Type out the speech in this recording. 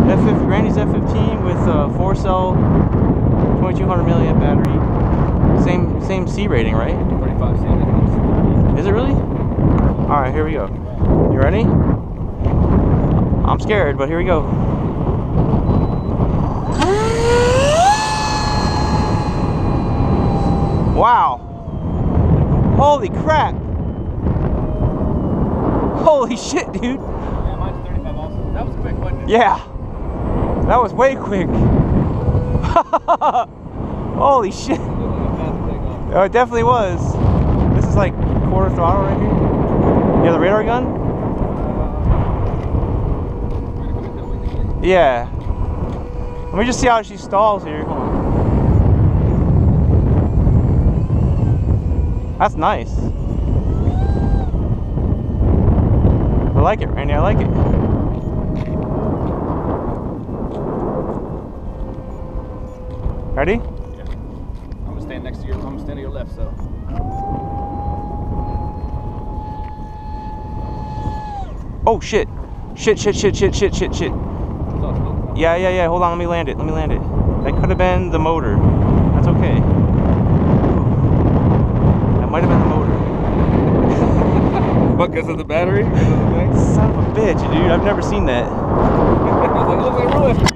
Randy's F15 with a 4-cell, 2200 milliamp battery. Same C rating, right? 35 C. Is it really? All right, here we go. You ready? I'm scared, but here we go. Wow! Holy crap! Holy shit, dude! Yeah, mine's 35 also. That was quick, wasn't it? Yeah, that was way quick. Holy shit! Oh, it definitely was. This is like quarter throttle right here. You have the radar gun? Yeah. Let me just see how she stalls here. Hold on. That's nice. I like it, Randy. I like it. Ready? Yeah. I'm gonna stand next to your. I'm gonna stand to your left. So. Oh shit! Shit! Yeah. Hold on. Let me land it. That could have been the motor. That's okay. That might have been the motor. What? Because of the battery? Because of the thing? Son of a bitch, dude. I've never seen that. I was like, look,